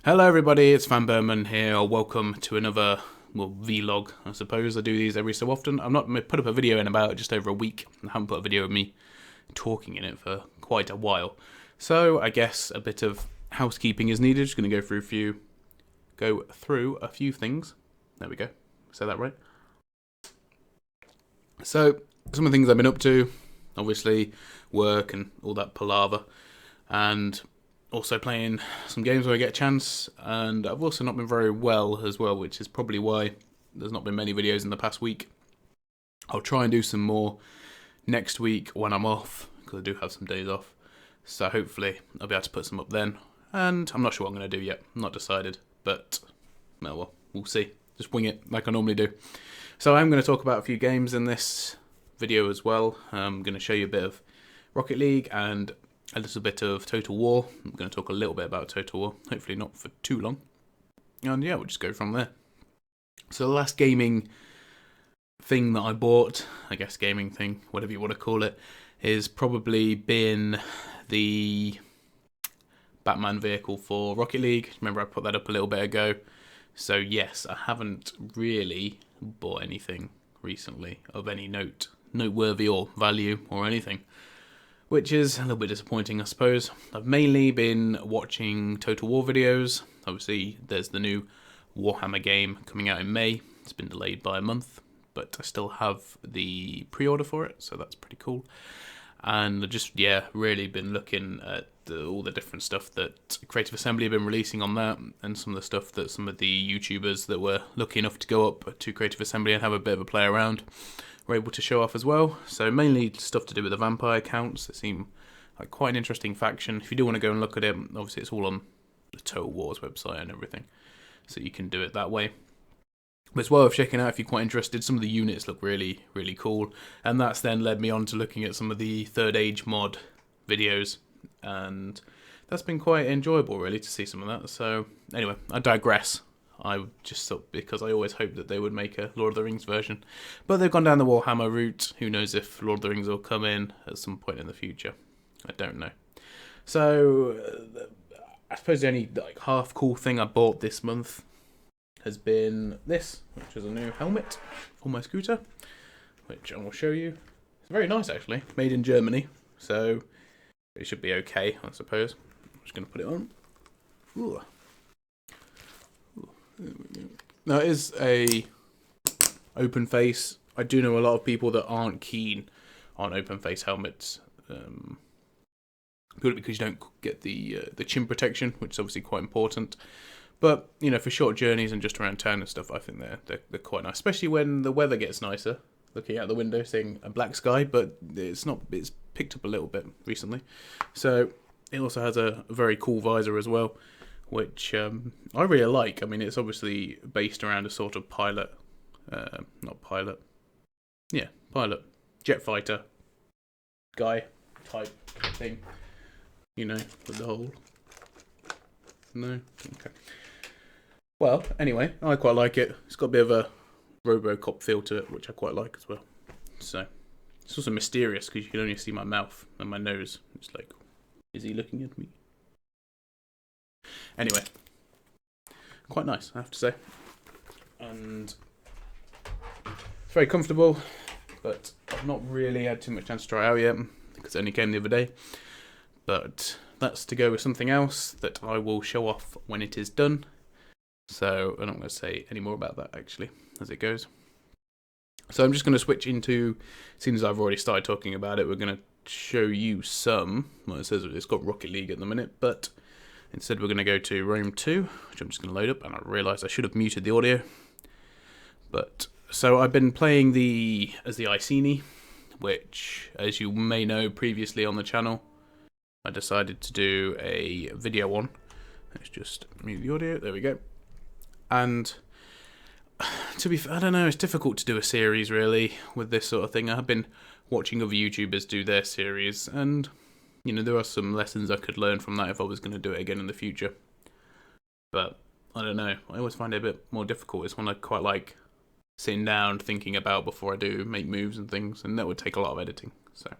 Hello everybody, it's vanburman here. Welcome to another, vlog, I suppose. I do these every so often. I'm not put up a video in about just over a week. I haven't put a video of me talking in it for quite a while. So I guess a bit of housekeeping is needed. Just going to go through a few things. There we go. Say that right. So some of the things I've been up to, obviously work and all that palaver, and also playing some games where I get a chance, and I've also not been very well as well, which is probably why there's not been many videos in the past week. I'll try and do some more next week when I'm off, because I do have some days off, so hopefully I'll be able to put some up then, and I'm not sure what I'm going to do yet, I'm not decided, but well, we'll see, just wing it like I normally do. So I'm going to talk about a few games in this video as well. I'm going to show you a bit of Rocket League and a little bit of Total War. I'm going to talk a little bit about Total War, hopefully not for too long. And yeah, we'll just go from there. So the last gaming thing that I bought, I guess gaming thing, whatever you want to call it, is probably been the Batman vehicle for Rocket League. Remember I put that up a little bit ago. So yes, I haven't really bought anything recently of any noteworthy or value or anything, which is a little bit disappointing, I suppose. I've mainly been watching Total War videos. Obviously, there's the new Warhammer game coming out in May. It's been delayed by a month, but I still have the pre-order for it, so that's pretty cool. And I've just, really been looking at all the different stuff that Creative Assembly have been releasing on that, and some of the stuff that some of the YouTubers that were lucky enough to go up to Creative Assembly and have a bit of a play around were able to show off as well. So mainly stuff to do with the vampire counts. They seem like quite an interesting faction. If you do want to go and look at it, obviously it's all on the Total Wars website and everything, so you can do it that way. But it's worth checking out if you're quite interested. Some of the units look really, really cool, and that's then led me on to looking at some of the Third Age mod videos, and that's been quite enjoyable really to see some of that. So anyway, I digress. I just thought, because I always hoped that they would make a Lord of the Rings version, but they've gone down the Warhammer route. Who knows if Lord of the Rings will come in at some point in the future? I don't know. So I suppose the only half cool thing I bought this month has been this, which is a new helmet for my scooter, which I will show you. It's very nice actually, made in Germany, so it should be okay, I suppose. I'm just going to put it on. Ooh. Now it is a open face. I do know a lot of people that aren't keen on open face helmets, purely because you don't get the chin protection, which is obviously quite important. But for short journeys and just around town and stuff, I think they're quite nice, especially when the weather gets nicer. Looking out the window, seeing a black sky, but it's picked up a little bit recently. So it also has a very cool visor as well, which I really like. I mean, it's obviously based around a sort of pilot, jet fighter guy type thing, with the whole. No? Okay. Well, anyway, I quite like it. It's got a bit of a RoboCop feel to it, which I quite like as well. So, it's also mysterious because you can only see my mouth and my nose. It's like, is he looking at me? Anyway, quite nice, I have to say. And it's very comfortable, but I've not really had too much chance to try it out yet because it only came the other day. But that's to go with something else that I will show off when it is done. So I'm not going to say any more about that actually as it goes. So I'm just going to switch into, seeing as I've already started talking about it, we're going to show you some, well, it says it's got Rocket League at the minute, but instead we're going to go to Rome 2, which I'm just going to load up, and I realised I should have muted the audio. But, so I've been playing as the Iceni, which, as you may know previously on the channel, I decided to do a video on. Let's just mute the audio, there we go. And to be I don't know, it's difficult to do a series really with this sort of thing. I have been watching other YouTubers do their series, and there are some lessons I could learn from that if I was going to do it again in the future. But I don't know, I always find it a bit more difficult. It's one I quite like sitting down thinking about before I do make moves and things, and that would take a lot of editing. So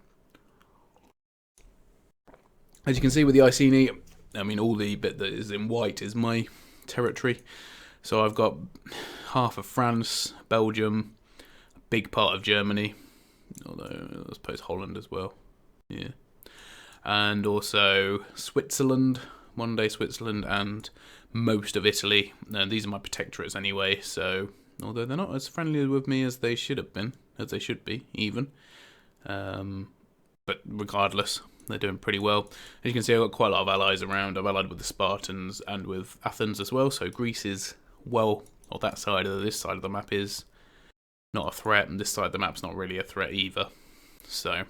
as you can see with the Iceni, I mean, all the bit that is in white is my territory. So I've got half of France, Belgium, a big part of Germany, although I suppose Holland as well. Yeah. And also Switzerland, one day Switzerland, and most of Italy. And these are my protectorates anyway, so although they're not as friendly with me as they should have been, as they should be, even. But regardless, they're doing pretty well. As you can see, I've got quite a lot of allies around. I'm allied with the Spartans and with Athens as well, so Greece is, well, or that side of this side of the map is not a threat, and this side of the map's not really a threat either. So,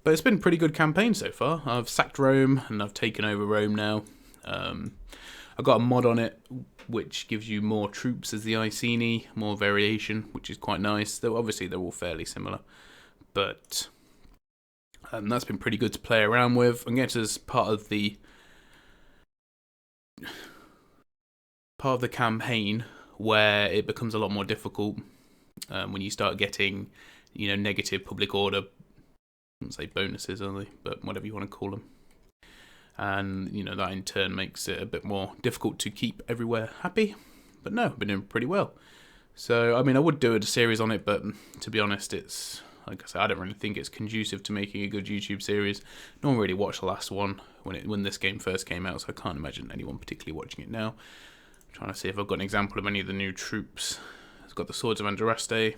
but it's been a pretty good campaign so far. I've sacked Rome, and I've taken over Rome now. I've got a mod on it, which gives you more troops as the Iceni, more variation, which is quite nice. Though obviously they're all fairly similar, but that's been pretty good to play around with. And get as part of the campaign where it becomes a lot more difficult when you start getting, negative public order. I wouldn't say bonuses, are they? But whatever you want to call them. And, that in turn makes it a bit more difficult to keep everywhere happy. But no, I've been doing pretty well. So, I mean, I would do a series on it, but to be honest, it's, like I said, I don't really think it's conducive to making a good YouTube series. No one really watched the last one when this game first came out, so I can't imagine anyone particularly watching it now. I'm trying to see if I've got an example of any of the new troops. It's got the Swords of Andraste,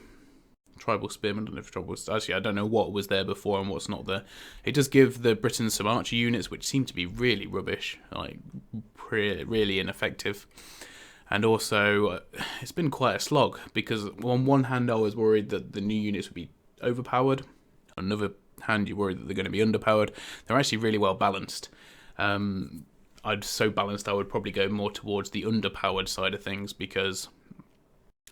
Tribal Spearmen. Actually, I don't know what was there before and what's not there. It does give the Britons some archer units, which seem to be really rubbish, like really ineffective. And also, it's been quite a slog, because on one hand I was worried that the new units would be overpowered. On another hand, you're worried that they're going to be underpowered. They're actually really well balanced. I'd so balanced I would probably go more towards the underpowered side of things, because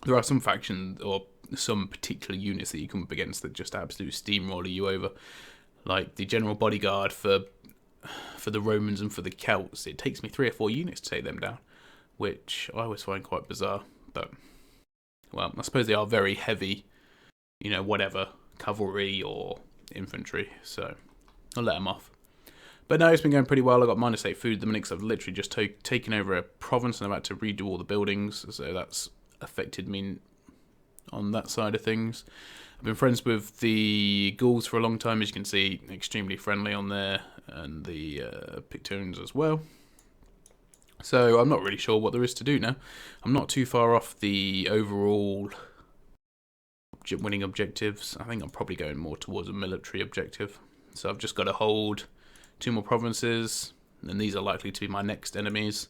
there are some factions or some particular units that you come up against that just absolutely steamroller you over. Like the general bodyguard for the Romans and for the Celts, it takes me 3 or 4 units to take them down, which I always find quite bizarre. But, well, I suppose they are very heavy, whatever, cavalry or infantry, so I'll let them off. But no, it's been going pretty well. I got -8 food at the minute, 'cause I've literally just taken over a province and I've had to redo all the buildings, so that's affected me on that side of things. I've been friends with the Gauls for a long time, as you can see, extremely friendly on there, and the Pictones as well. So I'm not really sure what there is to do now. I'm not too far off the overall winning objectives. I think I'm probably going more towards a military objective. So I've just got to hold 2 more provinces, and these are likely to be my next enemies.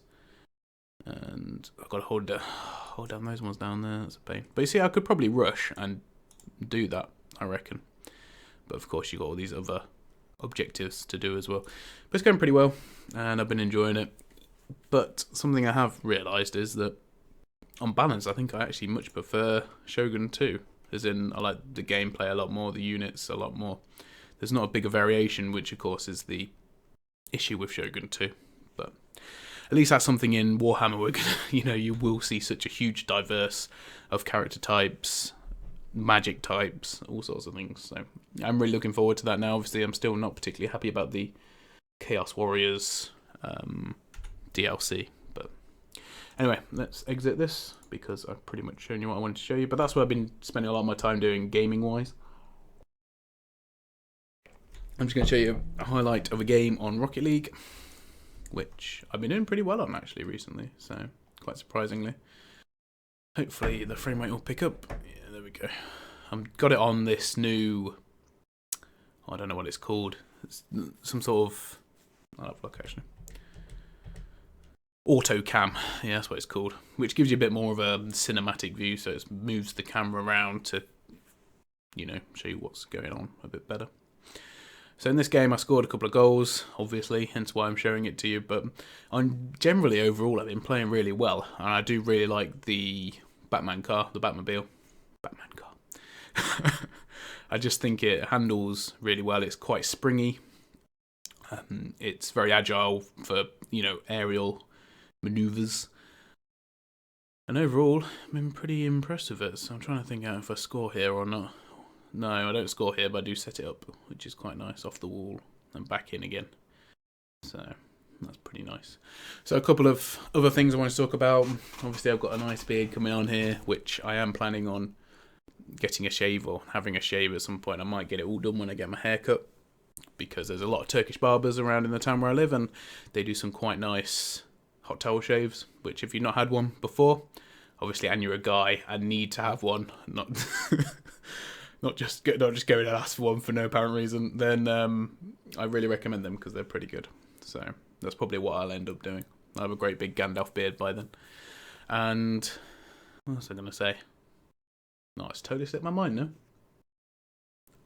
And I've got to hold down those ones down there. That's a pain. But you see, I could probably rush and do that, I reckon. But of course, you've got all these other objectives to do as well. But it's going pretty well, and I've been enjoying it. But something I have realised is that, on balance, I think I actually much prefer Shogun 2. As in, I like the gameplay a lot more, the units a lot more. There's not a bigger variation, which of course is the issue with Shogun 2. But at least that's something in Warhammer where you will see such a huge diverse of character types, magic types, all sorts of things. So I'm really looking forward to that now. Obviously, I'm still not particularly happy about the Chaos Warriors DLC. But anyway, let's exit this, because I've pretty much shown you what I wanted to show you. But that's what I've been spending a lot of my time doing gaming-wise. I'm just going to show you a highlight of a game on Rocket League, which I've been doing pretty well on actually recently, so quite surprisingly. Hopefully the frame rate will pick up. Yeah, there we go. I've got it on this new, I don't know what it's called. It's some sort of, I'll have a look actually. Auto cam, yeah, that's what it's called, which gives you a bit more of a cinematic view, so it moves the camera around to, show you what's going on a bit better. So in this game, I scored a couple of goals, obviously, hence why I'm showing it to you. But generally, overall, I've been playing really well. And I do really like the Batman car, the Batmobile. Batman car. I just think it handles really well. It's quite springy. It's very agile for, aerial maneuvers. And overall, I've been pretty impressed with it. So I'm trying to think out if I score here or not. No, I don't score here, but I do set it up, which is quite nice, off the wall and back in again. So, That's pretty nice. So a couple of other things I want to talk about. Obviously, I've got a nice beard coming on here, which I am planning on getting a shave or having a shave at some point. I might get it all done when I get my hair cut, because there's a lot of Turkish barbers around in the town where I live, and they do some quite nice hot towel shaves, which if you've not had one before, obviously, and you're a guy and need to have one, not not just going and ask for one for no apparent reason, then I really recommend them because they're pretty good. So that's probably what I'll end up doing. I'll have a great big Gandalf beard by then. And what was I going to say? No, it's totally slipped my mind now.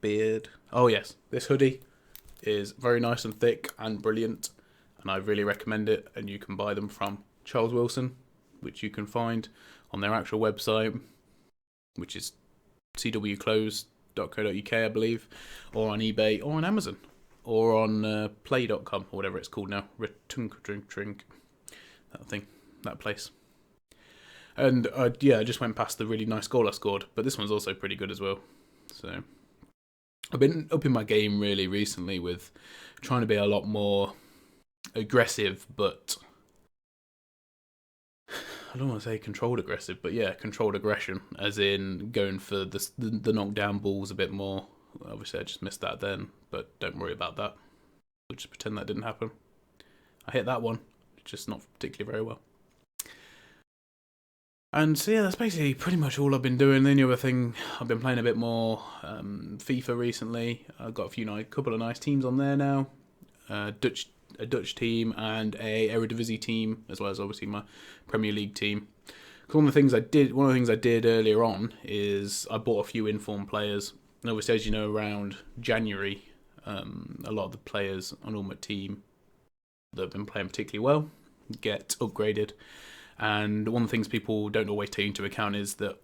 Beard. Oh yes, this hoodie is very nice and thick and brilliant, and I really recommend it. And you can buy them from Charles Wilson, which you can find on their actual website, which is cwclothes.co.uk, I believe, or on eBay, or on Amazon, or on play.com, or whatever it's called now. Drink, that thing, that place. And I just went past the really nice goal I scored, but this one's also pretty good as well. So I've been upping my game really recently with trying to be a lot more aggressive, but I don't want to say controlled aggressive, but yeah, controlled aggression, as in going for the knockdown balls a bit more. Obviously, I just missed that then, but don't worry about that. We'll just pretend that didn't happen. I hit that one, just not particularly very well. And so yeah, that's basically pretty much all I've been doing. The only other thing, I've been playing a bit more FIFA recently. I've got a couple of nice teams on there now. A Dutch team and a Eredivisie team, as well as obviously my Premier League team. One of the things I did earlier on is I bought a few informed players. And obviously, as you know, around January, a lot of the players on my team that have been playing particularly well get upgraded. And one of the things people don't always take into account is that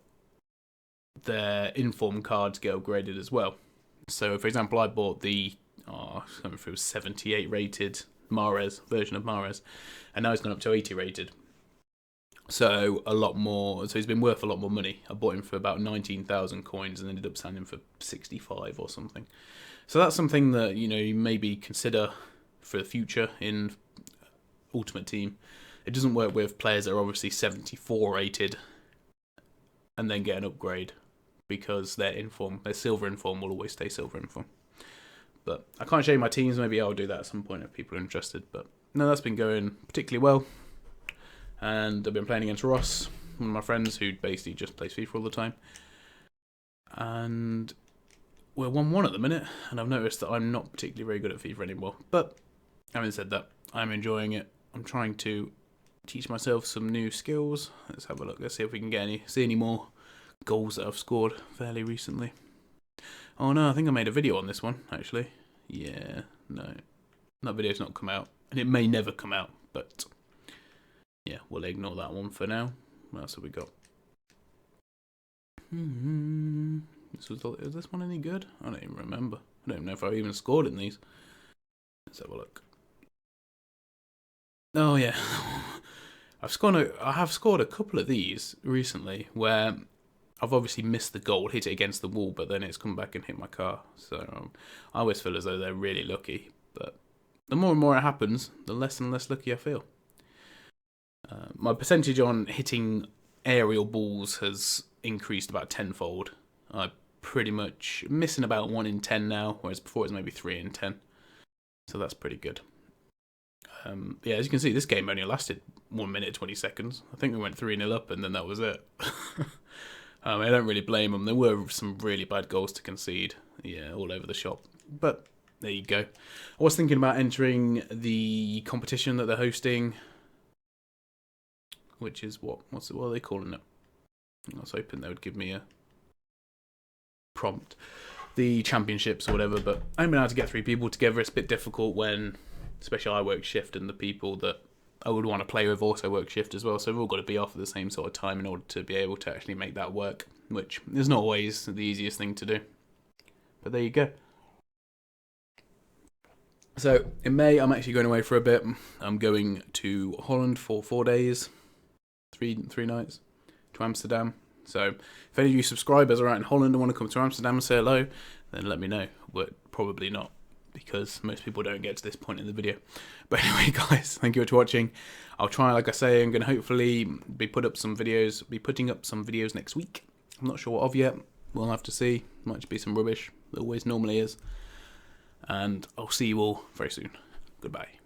their informed cards get upgraded as well. So, for example, I bought the I can't remember if it was 78 rated version of Mahrez, and now he's gone up to 80 rated. So a lot more. So he's been worth a lot more money. I bought him for about 19,000 coins and ended up selling him for 65 or something. So that's something that you maybe consider for the future in Ultimate Team. It doesn't work with players that are obviously 74 rated and then get an upgrade, because their silver inform will always stay silver inform. But I can't show you my teams. Maybe I'll do that at some point if people are interested. But no, that's been going particularly well. And I've been playing against Ross, one of my friends who basically just plays FIFA all the time. And we're 1-1 at the minute. And I've noticed that I'm not particularly very good at FIFA anymore. But having said that, I'm enjoying it. I'm trying to teach myself some new skills. Let's have a look. Let's see if we can see any more goals that I've scored fairly recently. Oh no, I think I made a video on this one, actually. Yeah, no. That video's not come out. And it may never come out, but yeah, we'll ignore that one for now. What else have we got? Is this one any good? I don't even remember. I don't know if I even scored in these. Let's have a look. Oh yeah. I have scored a couple of these recently where I've obviously missed the goal, hit it against the wall, but then it's come back and hit my car. So I always feel as though they're really lucky. But the more and more it happens, the less and less lucky I feel. My percentage on hitting aerial balls has increased about tenfold. I'm pretty much missing about 1 in 10 now, whereas before it was maybe 3 in 10. So that's pretty good. Yeah, as you can see, this game only lasted 1 minute 20 seconds. I think we went 3-0 up, and then that was it. I don't really blame them. There were some really bad goals to concede. Yeah, all over the shop. But there you go. I was thinking about entering the competition that they're hosting, which is what are they calling it? I was hoping they would give me a prompt. The championships or whatever, but I haven't been able to get 3 people together. It's a bit difficult when, especially I work shift, and the people that I would want to play with also work shift as well, so we've all got to be off at the same sort of time in order to be able to actually make that work, which is not always the easiest thing to do. But there you go. So in May, I'm actually going away for a bit. I'm going to Holland for 4 days, 3 nights, to Amsterdam. So if any of you subscribers are out in Holland and want to come to Amsterdam and say hello, then let me know. But probably not, because most people don't get to this point in the video. But anyway, guys, thank you for watching. I'll try, like I say, I'm going to hopefully be putting up some videos next week. I'm not sure what of yet. We'll have to see. Might just be some rubbish. There always normally is. And I'll see you all very soon. Goodbye.